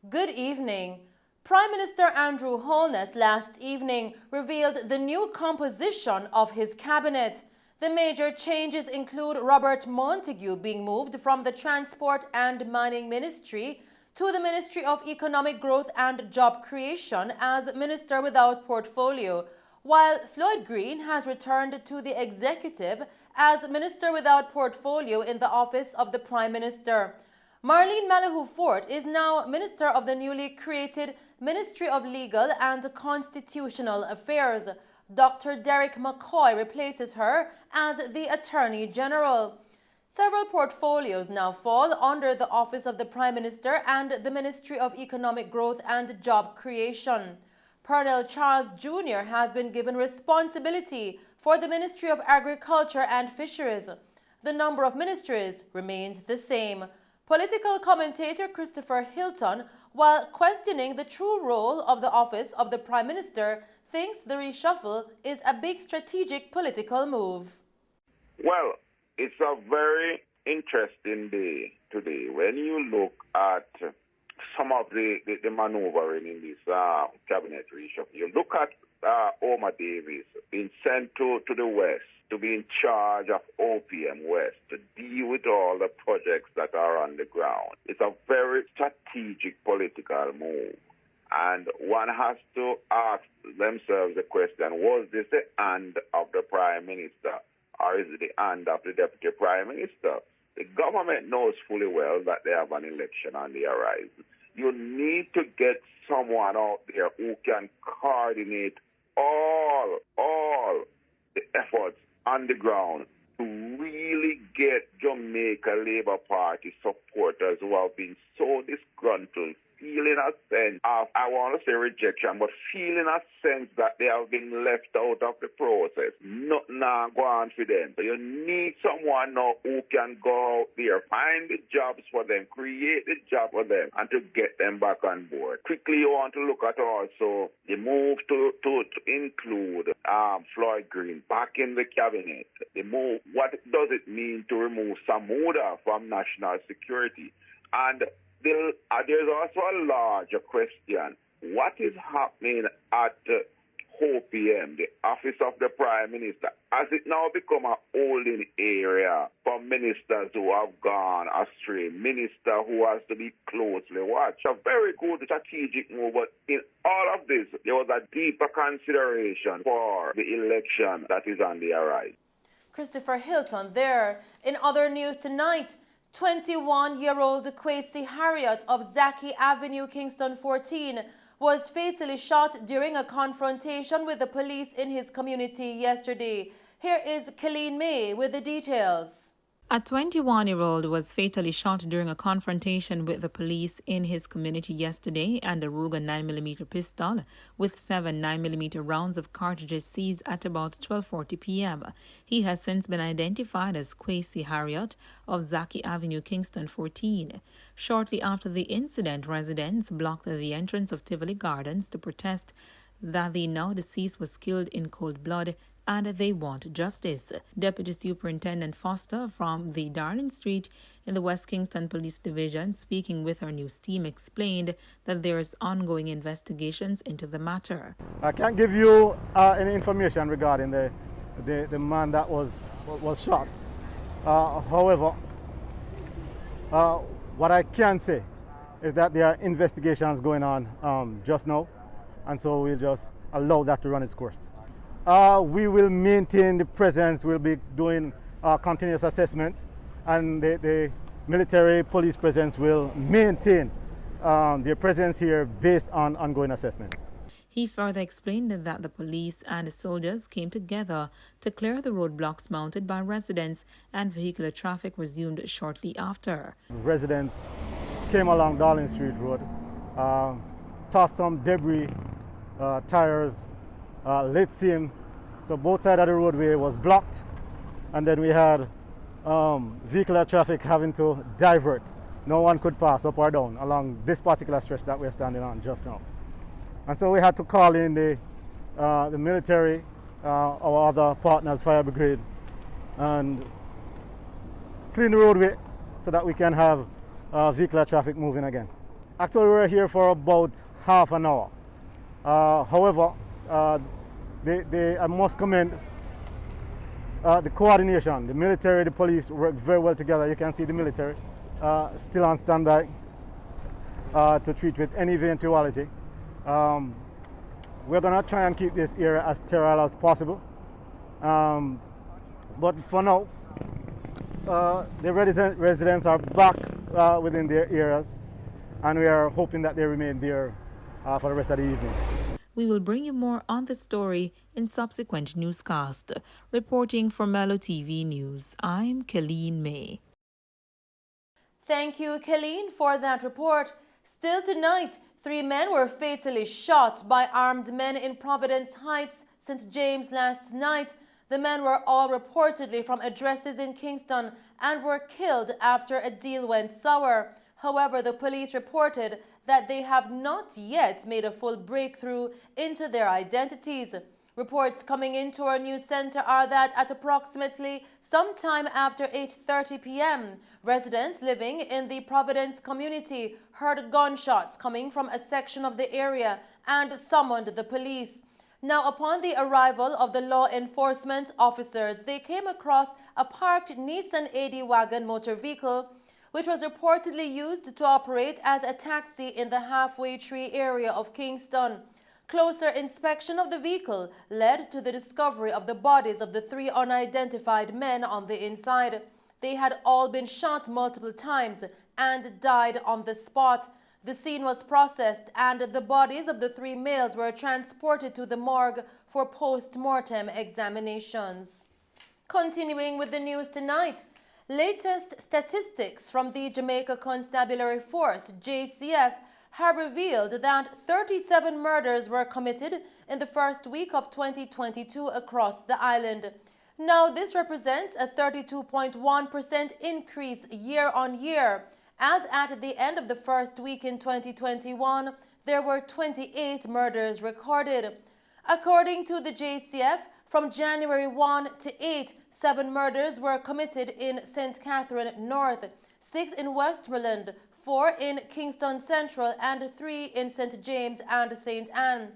Good evening. Prime Minister Andrew Holness last evening revealed the new composition of his cabinet. The major changes include Robert Montague being moved from the Transport and Mining Ministry to the Ministry of Economic Growth and Job Creation as Minister without portfolio, while Floyd Green has returned to the executive as Minister without portfolio in the office of the Prime Minister. Marlene Malahou-Fort is now Minister of the newly created Ministry of Legal and Constitutional Affairs. Dr. Derek McCoy replaces her as the Attorney General. Several portfolios now fall under the Office of the Prime Minister and the Ministry of Economic Growth and Job Creation. Pernell Charles Jr. has been given responsibility for the Ministry of Agriculture and Fisheries. The number of ministries remains the same. Political commentator Christopher Hilton, while questioning the true role of the Office of the Prime Minister, thinks the reshuffle is a big strategic political move. Well, it's a very interesting day today. When you look at some of the maneuvering in this cabinet reshuffle, you look at Omar Davis being sent to the West to be in charge of OPM West, to deal with all the projects that are on the ground. It's a very strategic political move. And one has to ask themselves the question, was this the hand of the Prime Minister or is it the hand of the Deputy Prime Minister? The government knows fully well that they have an election on the horizon. You need to get someone out there who can coordinate all the efforts on the ground to really get Jamaica Labour Party supporters who have been so disgruntled, feeling a sense of, I want to say rejection, but feeling a sense that they have been left out of the process. Nothing now go on for them. So you need someone now who can go out there, find the jobs for them, create the job for them, and to get them back on board. Quickly, you want to look at also the move to include Floyd Green back in the cabinet. The move, what does it mean to remove Samuda from national security? And there's also a larger question. What is happening at OPM, the Office of the Prime Minister? Has it now become a holding area for ministers who have gone astray, minister who has to be closely watched? A very good strategic move, but in all of this, there was a deeper consideration for the election that is on the horizon. Christopher Hilton there. In other news tonight, 21-year-old QUACIE HARRIOTT of ZACKY Avenue, Kingston 14, was fatally shot during a confrontation with the police in his community yesterday. Here is Colleen May with the details. A 21-year-old was fatally shot during a confrontation with the police in his community yesterday, and a Ruger 9mm pistol with 7 9mm rounds of cartridges seized at about 12:40 p.m. He has since been identified as QUACIE HARRIOTT of ZACKY Avenue, Kingston 14. Shortly after the incident, residents blocked the entrance of Tivoli Gardens to protest that the now deceased was killed in cold blood and they want justice. Deputy Superintendent Foster from the Darling Street in the West Kingston Police Division, speaking with our news team, explained that there is ongoing investigations into the matter. I can't give you any information regarding the man that was shot. However, what I can say is that there are investigations going on just now, and so we'll just allow that to run its course. We will maintain the presence. We'll be doing continuous assessments, and the military police presence will maintain their presence here based on ongoing assessments. He further explained that the police and the soldiers came together to clear the roadblocks mounted by residents, and vehicular traffic resumed shortly after. Residents came along Darling Street Road, tossed some debris, tires, lithium. So both sides of the roadway was blocked, and then we had vehicular traffic having to divert. No one could pass up or down along this particular stretch that we're standing on just now. And so we had to call in the military, our other partners, fire brigade, and clean the roadway so that we can have vehicular traffic moving again. Actually, we were here for about half an hour. However, I must commend the coordination. The military, the police worked very well together. You can see the military still on standby to treat with any eventuality. We're going to try and keep this area as sterile as possible. But for now, the residents are back within their areas, and we are hoping that they remain there for the rest of the evening. We will bring you more on the story in subsequent newscast. Reporting for Mello TV News, I'm Colleen May. Thank you, Colleen, for that report. Still tonight, 3 men were fatally shot by armed men in Providence Heights, St. James last night. The men were all reportedly from addresses in Kingston and were killed after a deal went sour. However, the police reported that they have not yet made a full breakthrough into their identities. Reports coming into our news center are that at approximately sometime after 8:30 p.m., residents living in the Providence community heard gunshots coming from a section of the area and summoned the police. Now, upon the arrival of the law enforcement officers, they came across a parked Nissan AD wagon motor vehicle, which was reportedly used to operate as a taxi in the halfway tree area of Kingston. Closer inspection of the vehicle led to the discovery of the bodies of the 3 unidentified men on the inside. They had all been shot multiple times and died on the spot. The scene was processed and the bodies of the 3 males were transported to the morgue for post-mortem examinations. Continuing with the news tonight, latest statistics from the Jamaica Constabulary Force, JCF, have revealed that 37 murders were committed in the first week of 2022 across the island. Now, this represents a 32.1% increase year on year, as at the end of the first week in 2021, there were 28 murders recorded. According to the JCF, from January 1 to 8, 7 murders were committed in St. Catherine North, 6 in Westmoreland, 4 in Kingston Central, and 3 in St. James and St. Anne.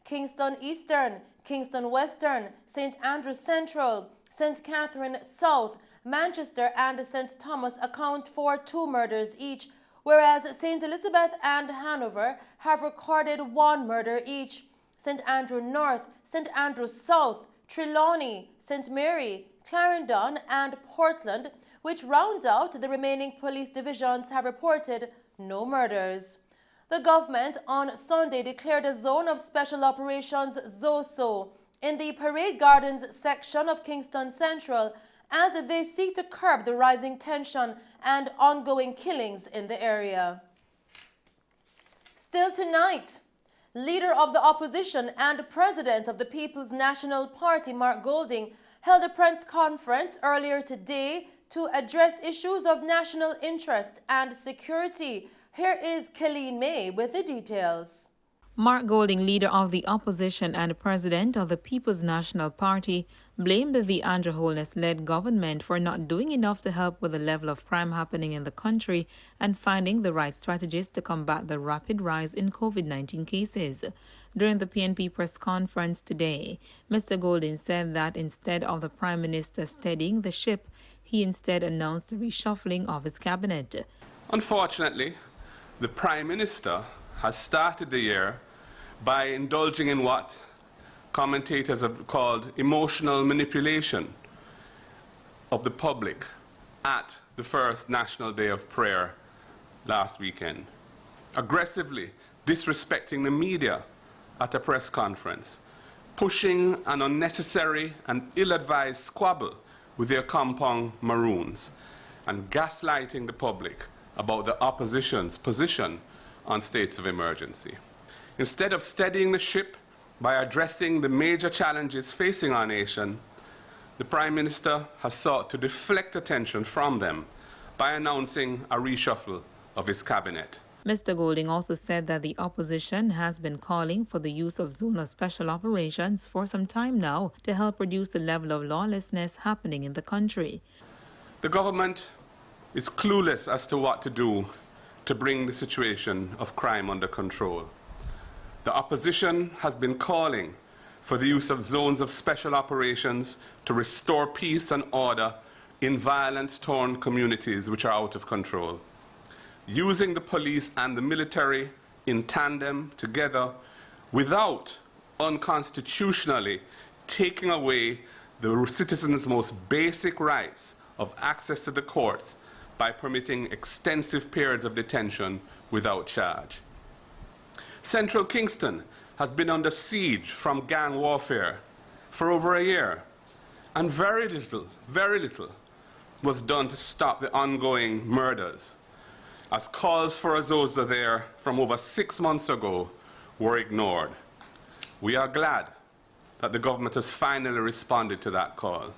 Kingston Eastern, Kingston Western, St. Andrews Central, St. Catherine South, Manchester and St. Thomas account for 2 murders each, whereas St. Elizabeth and Hanover have recorded 1 murder each. St. Andrew North, St. Andrew South, Trelawney, St. Mary, Clarendon and Portland, which round out the remaining police divisions, have reported no murders. The government on Sunday declared a zone of special operations ZOSO in the Parade Gardens section of Kingston Central as they seek to curb the rising tension and ongoing killings in the area. Still tonight, Leader of the Opposition and President of the People's National Party, Mark Golding, held a press conference earlier today to address issues of national interest and security. Here is Colleen May with the details. Mark Golding, leader of the opposition and president of the People's National Party, blamed the Andrew HOLNESS-led government for not doing enough to help with the level of crime happening in the country and finding the right strategies to combat the rapid rise in COVID-19 cases. During the PNP press conference today, Mr. Golding said that instead of the Prime Minister steadying the ship, he instead announced the reshuffling of his cabinet. Unfortunately, the Prime Minister has started the year by indulging in what commentators have called emotional manipulation of the public at the first National Day of Prayer last weekend, aggressively disrespecting the media at a press conference, pushing an unnecessary and ill-advised squabble with their compound Maroons, and gaslighting the public about the opposition's position on states of emergency. Instead of steadying the ship by addressing the major challenges facing our nation, the Prime Minister has sought to deflect attention from them by announcing a reshuffle of his cabinet. Mr. Golding also said that the opposition has been calling for the use of zone of special operations for some time now to help reduce the level of lawlessness happening in the country. The government is clueless as to what to do to bring the situation of crime under control. The opposition has been calling for the use of zones of special operations to restore peace and order in violence-torn communities which are out of control. Using the police and the military in tandem together without unconstitutionally taking away the citizens' most basic rights of access to the courts by permitting extensive periods of detention without charge. Central Kingston has been under siege from gang warfare for over a year, and very little was done to stop the ongoing murders, as calls for a Zozo there from over 6 months ago were ignored. We are glad that the government has finally responded to that call,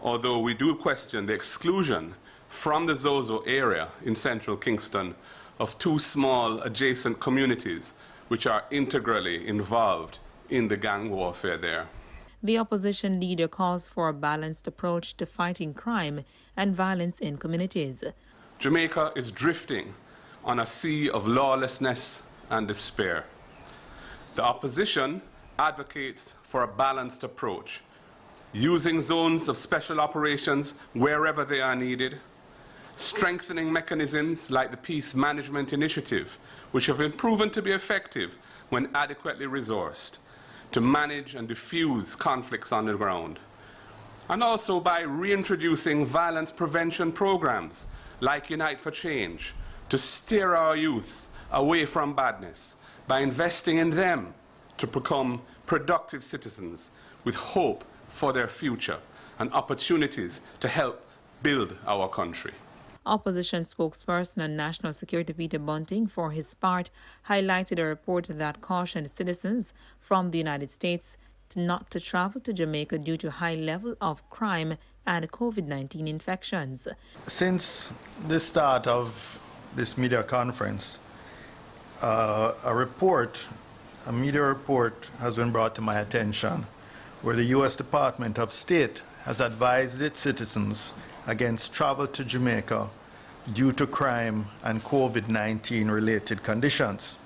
although we do question the exclusion from the Zozo area in central Kingston of 2 small adjacent communities which are integrally involved in the gang warfare there. The opposition leader calls for a balanced approach to fighting crime and violence in communities. Jamaica is drifting on a sea of lawlessness and despair. The opposition advocates for a balanced approach, using zones of special operations wherever they are needed, strengthening mechanisms like the Peace Management Initiative, which have been proven to be effective when adequately resourced, to manage and diffuse conflicts on the ground, and also by reintroducing violence prevention programs like Unite for Change to steer our youths away from badness by investing in them to become productive citizens with hope for their future and opportunities to help build our country. Opposition spokesperson on national security Peter Bunting, for his part, highlighted a report that cautioned citizens from the United States not to travel to Jamaica due to high level of crime and COVID-19 infections. Since the start of this media conference, a media report has been brought to my attention where the U.S. Department of State has advised its citizens against travel to Jamaica due to crime and COVID-19 related conditions.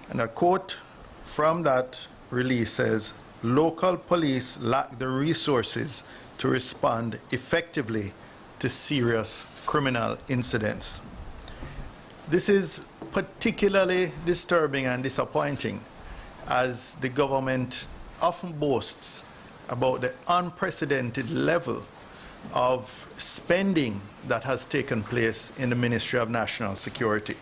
And a quote from that release says, "Local police lack the resources to respond effectively to serious criminal incidents." This is particularly disturbing and disappointing, as the government often boasts about the unprecedented level of spending that has taken place in the Ministry of National Security.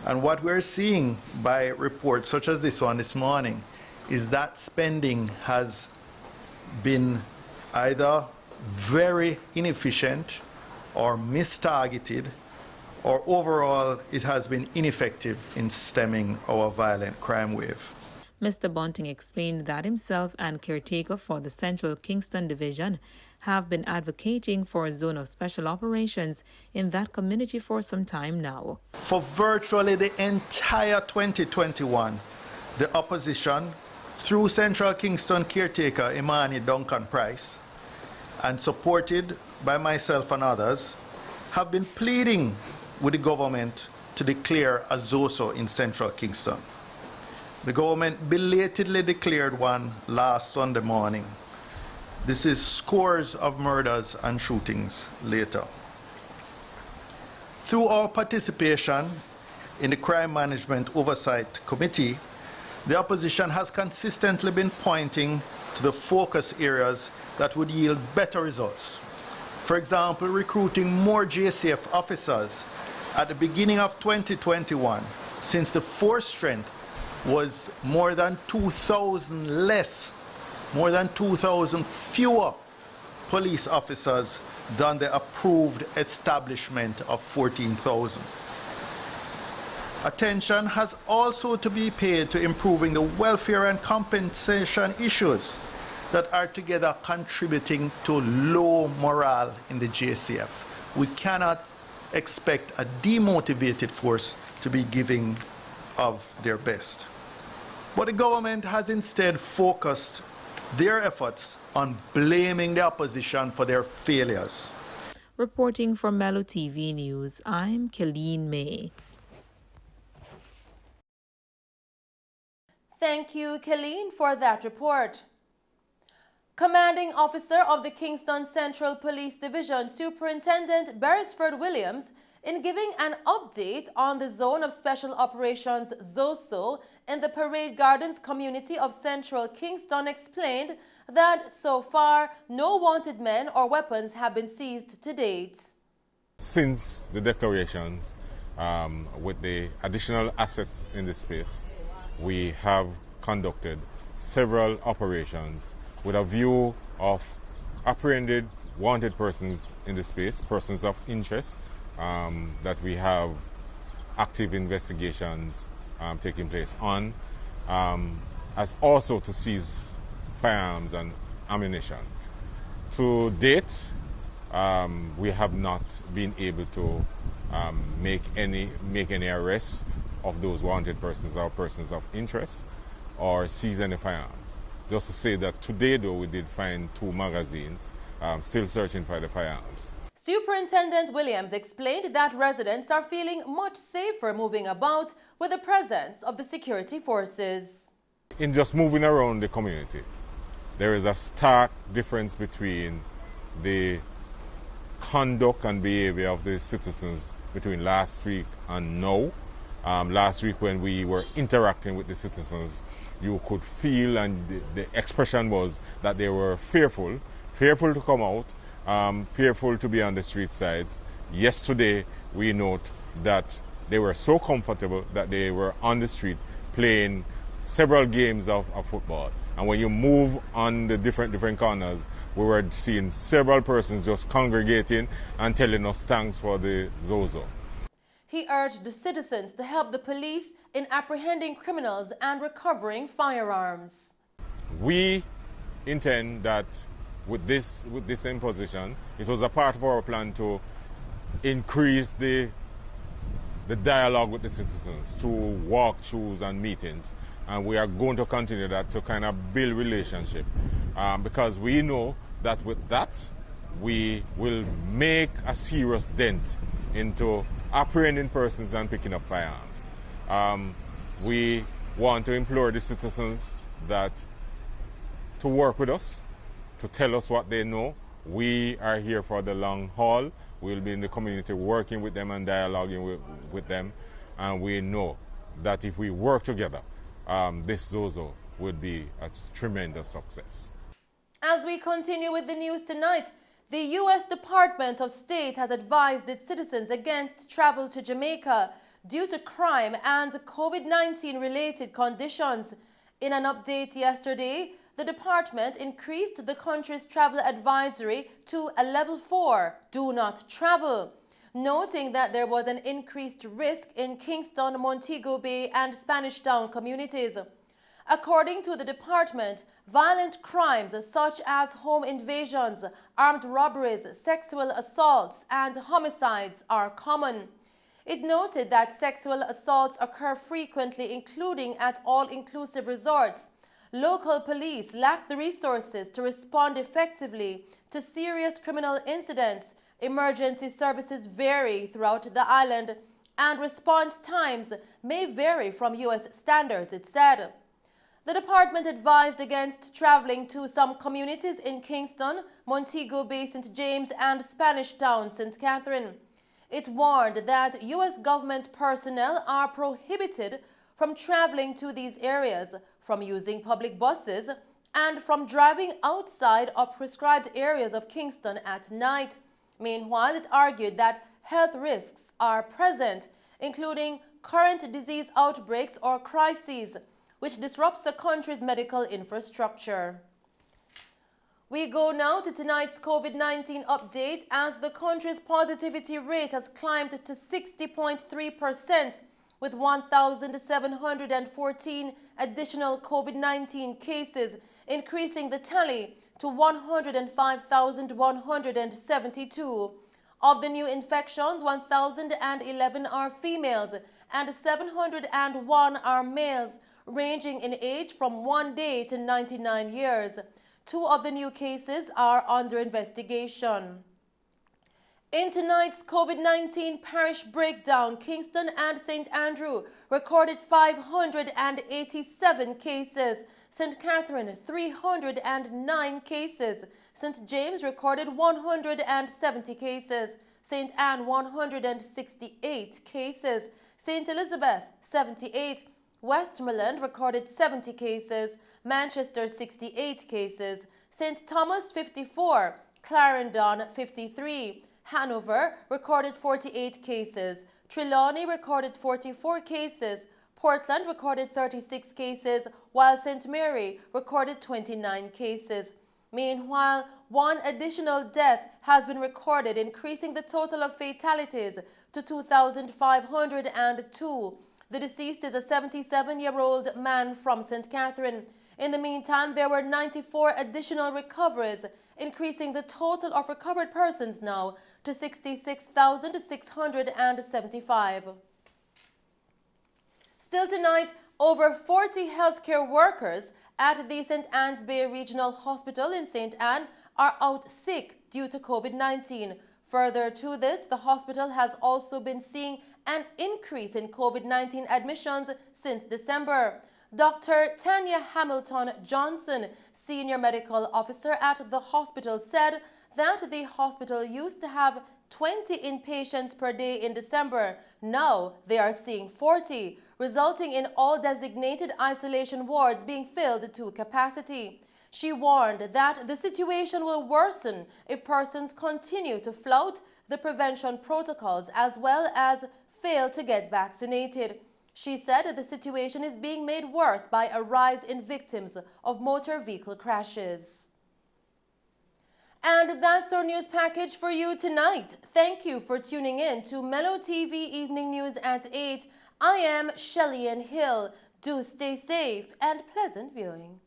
And what we're seeing by reports such as this one this morning is that spending has been either very inefficient or mistargeted, or overall it has been ineffective in stemming our violent crime wave. Mr. Bunting explained that himself and caretaker for the Central Kingston Division have been advocating for a zone of special operations in that community for some time now. For virtually the entire 2021, the opposition, through Central Kingston caretaker Imani Duncan Price, and supported by myself and others, have been pleading with the government to declare a ZOSO in Central Kingston. The government belatedly declared one last Sunday morning. This is scores of murders and shootings later. Through our participation in the Crime Management Oversight Committee, the opposition has consistently been pointing to the focus areas that would yield better results. For example, recruiting more JCF officers at the beginning of 2021, since the force strength was more than 2,000 less, more than 2,000 fewer police officers than the approved establishment of 14,000. Attention has also to be paid to improving the welfare and compensation issues that are together contributing to low morale in the JCF. We cannot expect a demotivated force to be giving of their best. But the government has instead focused their efforts on blaming the opposition for their failures. Reporting for Mello TV News, I'm Kylene May. Thank you, Kylene, for that report. Commanding Officer of the Kingston Central Police Division, Superintendent Beresford Williams, in giving an update on the Zone of Special Operations ZOSO in the Parade Gardens community of Central Kingston, explained that so far no wanted men or weapons have been seized to date. Since the declarations, with the additional assets in the space, we have conducted several operations with a view of apprehended wanted persons in the space, persons of interest, that we have active investigations taking place on, as also to seize firearms and ammunition. To date, we have not been able to make any arrests of those wanted persons or persons of interest or seize any firearms. Just to say that today, though, we did find 2 magazines, still searching for the firearms. Superintendent Williams explained that residents are feeling much safer moving about with the presence of the security forces. In just moving around the community, there is a stark difference between the conduct and behavior of the citizens between last week and now. Last week when we were interacting with the citizens, you could feel, and the expression was that they were fearful to come out, fearful to be on the street sides. Yesterday, we note that they were so comfortable that they were on the street playing several games of football. And when you move on the different corners, we were seeing several persons just congregating and telling us thanks for the Zozo. He urged the citizens to help the police in apprehending criminals and recovering firearms. We intend that with this imposition, it was a part of our plan to increase the dialogue with the citizens, to walkthroughs and meetings. And we are going to continue that to kind of build relationship, because we know that with that, we will make a serious dent into apprehending persons and picking up firearms. We want to implore the citizens to work with us, to tell us what they know. We are here for the long haul. We'll be in the community working with them and dialoguing with them. And we know that if we work together, this Zozo would be a tremendous success. As we continue with the news tonight, the U.S. Department of State has advised its citizens against travel to Jamaica due to crime and COVID-19 related conditions. In an update yesterday, the department increased the country's travel advisory to a level 4, do not travel, noting that there was an increased risk in Kingston, Montego Bay, and Spanish Town communities. According to the department, violent crimes such as home invasions, armed robberies, sexual assaults, and homicides are common. It noted that sexual assaults occur frequently, including at all-inclusive resorts. Local police lack the resources to respond effectively to serious criminal incidents. Emergency services vary throughout the island, and response times may vary from U.S. standards, it said. The department advised against traveling to some communities in Kingston, Montego Bay, St. James, and Spanish Town, St. Catherine. It warned that U.S. government personnel are prohibited from traveling to these areas, from using public buses, and from driving outside of prescribed areas of Kingston at night. Meanwhile, it argued that health risks are present, including current disease outbreaks or crises, which disrupts a country's medical infrastructure. We go now to tonight's COVID-19 update, as the country's positivity rate has climbed to 60.3%, with 1,714 additional COVID-19 cases, increasing the tally to 105,172. Of the new infections, 1,011 are females and 701 are males, ranging in age from 1 day to 99 years. 2 of the new cases are under investigation. In tonight's COVID-19 parish breakdown, Kingston and St. Andrew recorded 587 cases, St. Catherine 309 cases, St. James recorded 170 cases, St. Anne 168 cases, St. Elizabeth 78, Westmoreland recorded 70 cases, Manchester 68 cases, St. Thomas 54, Clarendon 53, Hanover recorded 48 cases, Trelawney recorded 44 cases, Portland recorded 36 cases, while St. Mary recorded 29 cases. Meanwhile, one additional death has been recorded, increasing the total of fatalities to 2,502. The deceased is a 77-year-old man from St. Catherine. In the meantime, there were 94 additional recoveries, increasing the total of recovered persons now to 66,675. Still tonight, over 40 healthcare workers at the St. Anne's Bay Regional Hospital in St. Anne are out sick due to COVID-19. Further to this, the hospital has also been seeing an increase in COVID-19 admissions since December. Dr. Tanya Hamilton Johnson, Senior Medical Officer at the hospital, said that the hospital used to have 20 inpatients per day in December. Now they are seeing 40, resulting in all designated isolation wards being filled to capacity. She warned that the situation will worsen if persons continue to flout the prevention protocols as well as fail to get vaccinated. She said the situation is being made worse by a rise in victims of motor vehicle crashes. And that's our news package for you tonight. Thank you for tuning in to Mello TV Evening News at 8. I am Shelley Hill. Do stay safe and pleasant viewing.